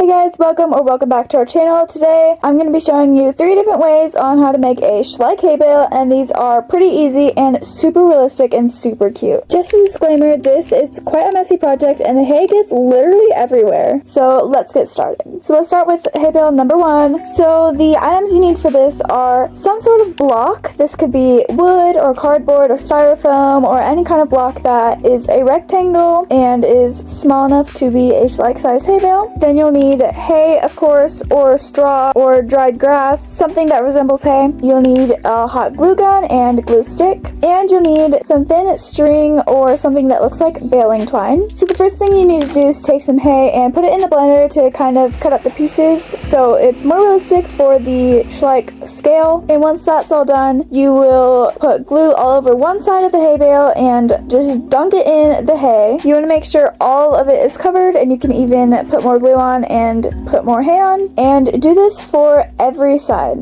Hey guys, welcome back to our channel. Today I'm going to be showing you 3 different ways on how to make a Schleich hay bale, and these are pretty easy and super realistic and super cute. Just a disclaimer, this is quite a messy project and the hay gets literally everywhere. So let's get started. So let's start with hay bale number 1. So the items you need for this are some sort of block. This could be wood or cardboard or styrofoam or any kind of block that is a rectangle and is small enough to be a Schleich size hay bale. Then you'll need hay, of course, or straw or dried grass, something that resembles hay. You'll need a hot glue gun and glue stick, and you'll need some thin string or something that looks like baling twine. So the first thing you need to do is take some hay and put it in the blender to kind of cut up the pieces so it's more realistic for the Schleich scale. And once that's all done, you will put glue all over one side of the hay bale and just dunk it in the hay. You want to make sure all of it is covered, and you can even put more glue on and put more hay on, and do this for every side.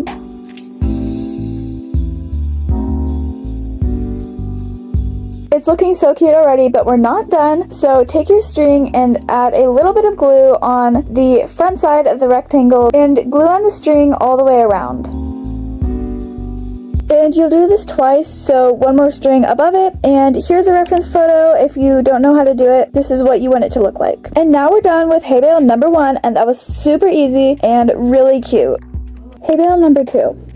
It's looking so cute already, but we're not done. So take your string and add a little bit of glue on the front side of the rectangle and glue on the string all the way around. And you'll do this twice, so one more string above it, and here's a reference photo if you don't know how to do it. This is what you want it to look like. And now we're done with hay bale number 1, and that was super easy and really cute. Hay bale number 2.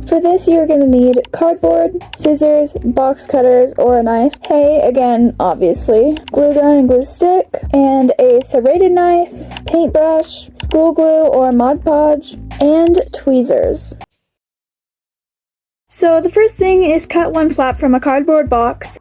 For this, you're going to need cardboard, scissors, box cutters, or a knife, hay, again, obviously, glue gun and glue stick, and a serrated knife, paintbrush, school glue or Mod Podge, and tweezers. So the first thing is cut one flap from a cardboard box.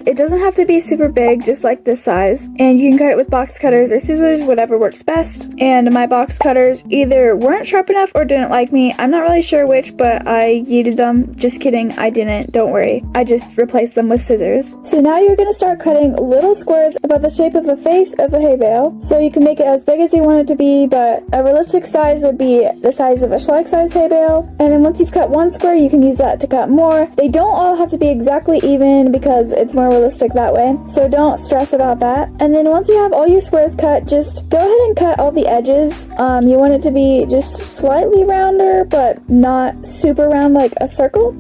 It doesn't have to be super big, just like this size, and you can cut it with box cutters or scissors, whatever works best. And my box cutters either weren't sharp enough or didn't like me. I'm not really sure which, but I yeeted them. Just kidding, I didn't, don't worry. I just replaced them with scissors. So now you're going to start cutting little squares about the shape of the face of a hay bale. So you can make it as big as you want it to be, but a realistic size would be the size of a Schleich size hay bale. And then once you've cut one square, you can use that to cut more. They don't all have to be exactly even because it's more realistic that way, so don't stress about that. And then once you have all your squares cut, just go ahead and cut all the edges. You want it to be just slightly rounder, but not super round like a circle.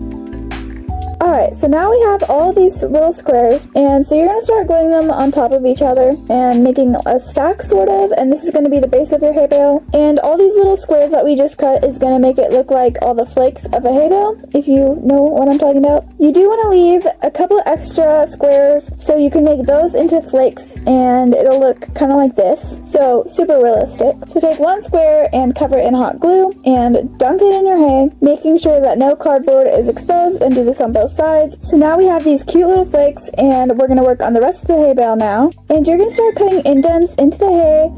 Alright, so now we have all these little squares, and so you're going to start gluing them on top of each other and making a stack sort of, and this is going to be the base of your hay bale. And all these little squares that we just cut is going to make it look like all the flakes of a hay bale, if you know what I'm talking about. You do want to leave a couple of extra squares so you can make those into flakes, and it'll look kind of like this, so super realistic. So take one square and cover it in hot glue and dunk it in your hay, making sure that no cardboard is exposed, and do this on both sides. So now we have these cute little flakes, and we're going to work on the rest of the hay bale now. And you're going to start cutting indents into the hay,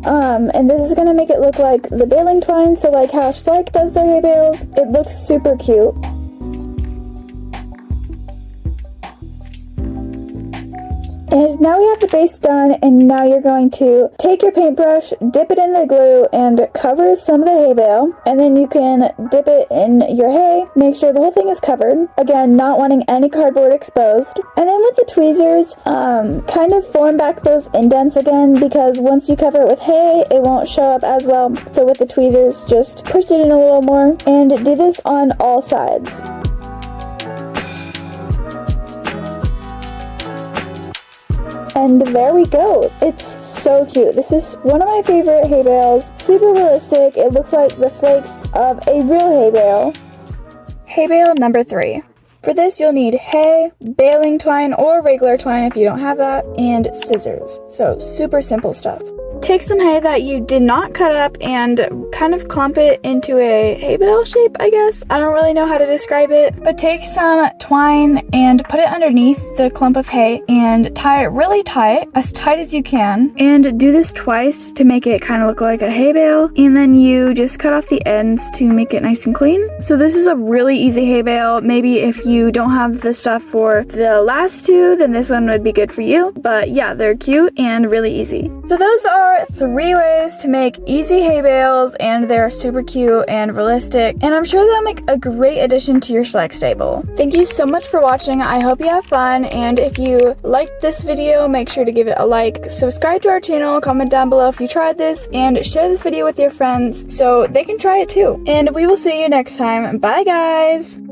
and this is going to make it look like the baling twine, so like how Schleich does their hay bales. It looks super cute. And now we have the base done, and now you're going to take your paintbrush, dip it in the glue, and cover some of the hay bale. And then you can dip it in your hay, make sure the whole thing is covered. Again, not wanting any cardboard exposed. And then with the tweezers, kind of form back those indents again, because once you cover it with hay, it won't show up as well. So with the tweezers, just push it in a little more, and do this on all sides. And there we go. It's so cute. This is one of my favorite hay bales. Super realistic. It looks like the flakes of a real hay bale. Hay bale number 3. For this, you'll need hay, baling twine or regular twine if you don't have that, and scissors. So super simple stuff. Take some hay that you did not cut up and kind of clump it into a hay bale shape, I guess. I don't really know how to describe it, but take some twine and put it underneath the clump of hay and tie it really tight, as tight as you can, and do this twice to make it kind of look like a hay bale. And then you just cut off the ends to make it nice and clean. So this is a really easy hay bale. Maybe if you don't have the stuff for the last two, then this one would be good for you. But yeah, they're cute and really easy. So those are 3 ways to make easy hay bales and they're super cute and realistic, and I'm sure they'll make a great addition to your Schleich stable. Thank you so much for watching. I hope you have fun, and if you liked this video, make sure to give it a like, subscribe to our channel, comment down below if you tried this, and share this video with your friends so they can try it too. And we will see you next time. Bye guys!